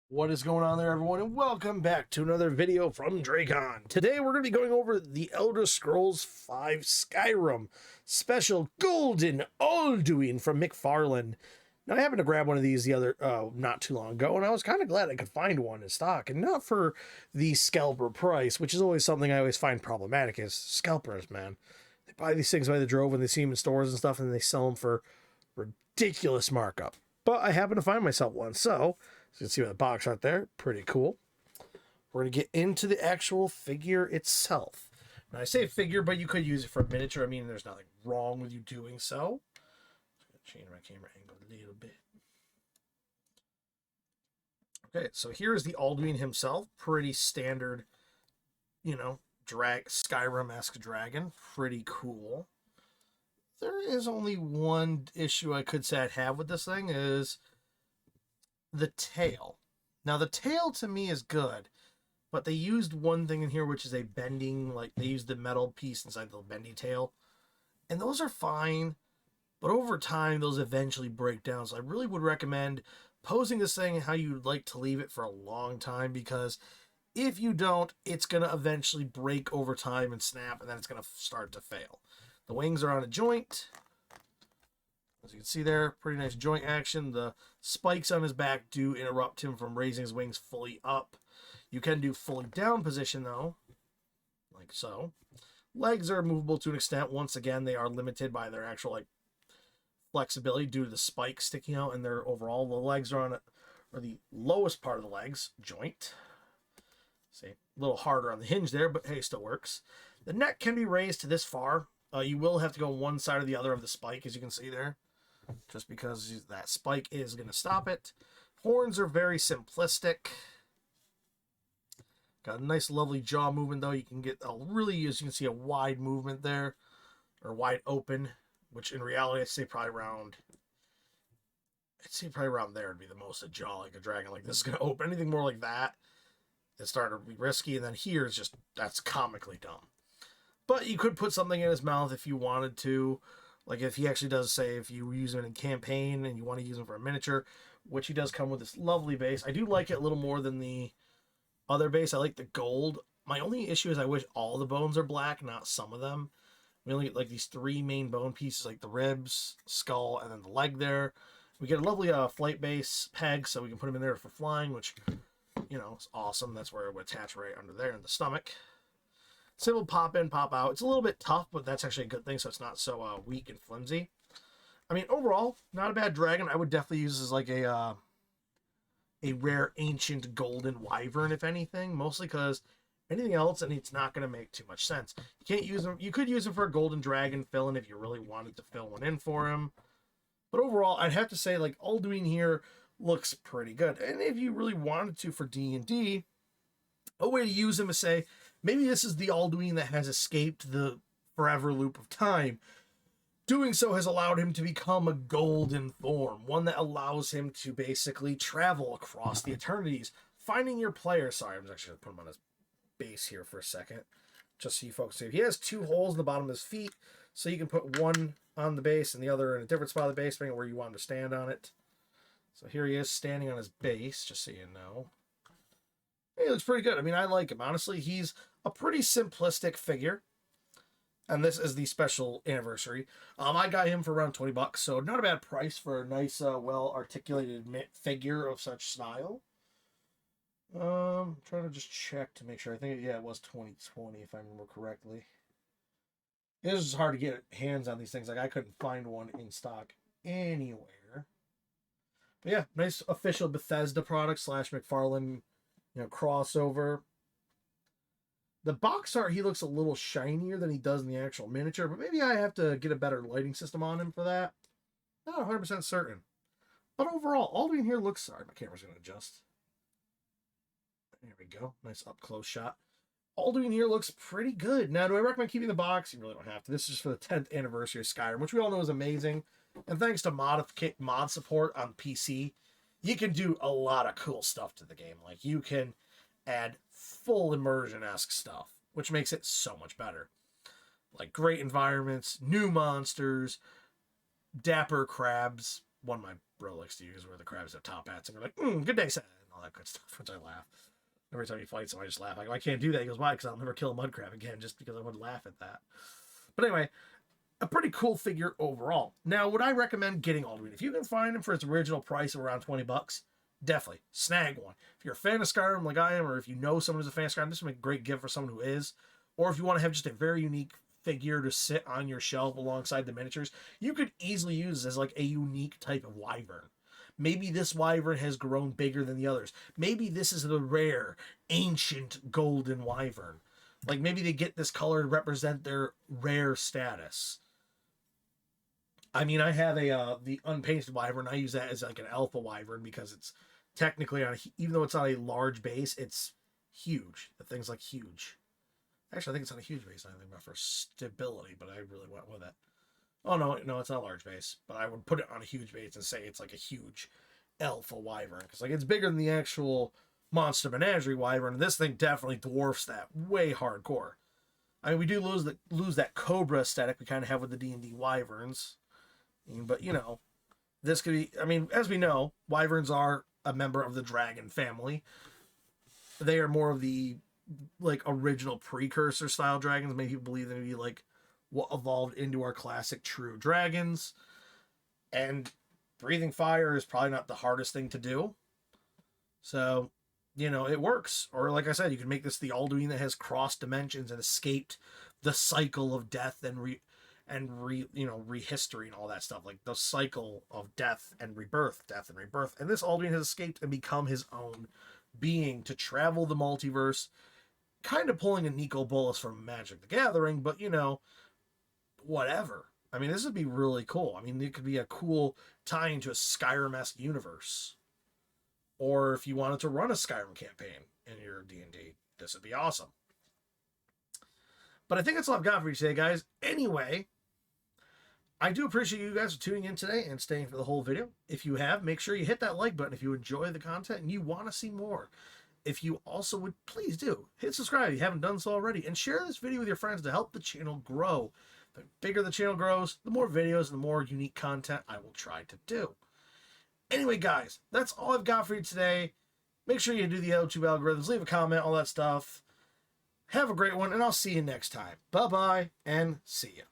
What is going on there, everyone, and welcome back to another video from Dracon. Today we're going to be going over the Elder Scrolls V Skyrim Special Golden Alduin from McFarlane. Now, I happened to grab one of these not too long ago, and I was kind of glad I could find one in stock, and not for the scalper price, which is always something I always find problematic, is scalpers, man. They buy these things by the drove when they see them in stores and stuff, and they sell them for ridiculous markup. But I happen to find myself one, so you can see the box right there. Pretty cool. We're going to get into the actual figure itself. Now, I say figure, but you could use it for a miniature. I mean, there's nothing wrong with you doing so. I'm going to change my camera angle a little bit. Okay, so here is the Alduin himself. Pretty standard, Skyrim-esque dragon. Pretty cool. There is only one issue I could say I'd have with this thing is the tail. Now, the tail to me is good, but they used one thing in here, which is a bending, they used the metal piece inside the bendy tail, and those are fine, but over time, those eventually break down, so I really would recommend posing this thing how you'd like to leave it for a long time, because if you don't, it's going to eventually break over time and snap, and then it's going to start to fail. The wings are on a joint. As you can see there, pretty nice joint action. The spikes on his back do interrupt him from raising his wings fully up. You can do fully down position, though, like so. Legs are movable to an extent. Once again, they are limited by their actual flexibility due to the spikes sticking out, and their overall, the legs are on the lowest part of the legs, joint. See, a little harder on the hinge there, but hey, still works. The neck can be raised to this far. You will have to go one side or the other of the spike, as you can see there, just because that spike is going to stop it. Horns are very simplistic. Got a nice, lovely jaw movement, though. You can get as you can see, a wide movement there, or wide open, which in reality, I'd say probably around there would be the most a jaw like a dragon like this is going to open. Anything more like that, it's starting to be risky, and then here is just, that's comically dumb. But you could put something in his mouth if you wanted to. Like if he actually does say if you use him in campaign and you want to use him for a miniature, which he does come with this lovely base. I do like it a little more than the other base. I like the gold. My only issue is I wish all the bones are black, not some of them. We only get these three main bone pieces, like the ribs, skull, and then the leg there. We get a lovely flight base peg, so we can put him in there for flying, which, is awesome. That's where it would attach right under there in the stomach. Simple pop in, pop out. It's a little bit tough, but that's actually a good thing, so it's not so weak and flimsy. I mean, overall, not a bad dragon. I would definitely use this as a rare ancient golden wyvern, if anything, mostly because anything else, and it's not going to make too much sense. You can't use him. You could use him for a golden dragon fill-in if you really wanted to fill one in for him. But overall, I'd have to say, Alduin here looks pretty good. And if you really wanted to for D&D, a way to use him is say, maybe this is the Alduin that has escaped the forever loop of time. Doing so has allowed him to become a golden form, one that allows him to basically travel across the eternities, finding your player. Sorry, I'm actually going to put him on his base here for a second, just so you folks see. He has two holes in the bottom of his feet, so you can put one on the base and the other in a different spot of the base, depending on where you want him to stand on it. So here he is standing on his base, just so you know. He looks pretty good. I mean, I like him. Honestly, he's a pretty simplistic figure. And this is the special anniversary. I got him for around $20, so not a bad price for a nice, well-articulated figure of such style. Trying to just check to make sure. I think, it was 2020, if I remember correctly. It is hard to get hands on these things. I couldn't find one in stock anywhere. But yeah, nice official Bethesda product / McFarlane crossover. The box art, he looks a little shinier than he does in the actual miniature, but maybe I have to get a better lighting system on him for that. Not 100% certain. But overall, Alduin here looks... Sorry, my camera's going to adjust. There we go. Nice up-close shot. Alduin here looks pretty good. Now, do I recommend keeping the box? You really don't have to. This is just for the 10th anniversary of Skyrim, which we all know is amazing. And thanks to mod support on PC, you can do a lot of cool stuff to the game. Like, you can add full immersion-esque stuff, which makes it so much better. Like, great environments, new monsters, dapper crabs. One my bro likes to use where the crabs have top hats, and we're like, good day, son, and all that good stuff, which I laugh. Every time he fights him, I just laugh. I go, I can't do that. He goes, why? Because I'll never kill a mud crab again, just because I would laugh at that. But anyway, a pretty cool figure overall. Now, would I recommend getting Alduin? If you can find him for its original price of around $20, definitely snag one. If you're a fan of Skyrim like I am, or if you know someone who's a fan of Skyrim, this would make a great gift for someone who is. Or if you want to have just a very unique figure to sit on your shelf alongside the miniatures, you could easily use this as like a unique type of wyvern. Maybe this wyvern has grown bigger than the others. Maybe this is the rare, ancient golden wyvern. Like maybe they get this color to represent their rare status. I mean, I have the unpainted wyvern. I use that as like an alpha wyvern because it's technically on even though it's on a large base, it's huge. The thing's like huge. Actually, I think it's on a huge base. I think about for stability, but I really went with it. Oh, no, it's not a large base, but I would put it on a huge base and say it's like a huge alpha wyvern. Because like it's bigger than the actual Monster Menagerie wyvern, and this thing definitely dwarfs that way hardcore. I mean, we do lose that Cobra aesthetic we kind of have with the D&D wyverns. But, you know, this could be, I mean, as we know, wyverns are a member of the dragon family. They are more of the, like, original precursor style dragons. Many people believe them to be, like, what evolved into our classic true dragons. And breathing fire is probably not the hardest thing to do. So, you know, it works. Or, like I said, you can make this the Alduin that has crossed dimensions and escaped the cycle of death and rehistory and all that stuff, like the cycle of death and rebirth. And this Alduin has escaped and become his own being to travel the multiverse, kind of pulling a Nico Bolas from Magic the Gathering, but you know, whatever. I mean, this would be really cool. I mean, it could be a cool tie into a Skyrim-esque universe. Or if you wanted to run a Skyrim campaign in your D&D, this would be awesome. But I think that's all I've got for you today, guys. Anyway, I do appreciate you guys for tuning in today and staying for the whole video. If you have, make sure you hit that like button if you enjoy the content and you want to see more. If you also would, please do hit subscribe if you haven't done so already, and share this video with your friends to help the channel grow. The bigger the channel grows, the more videos and the more unique content I will try to do. Anyway, guys, that's all I've got for you today. Make sure you do the YouTube algorithms, leave a comment, all that stuff. Have a great one, and I'll see you next time. Bye-bye, and see ya.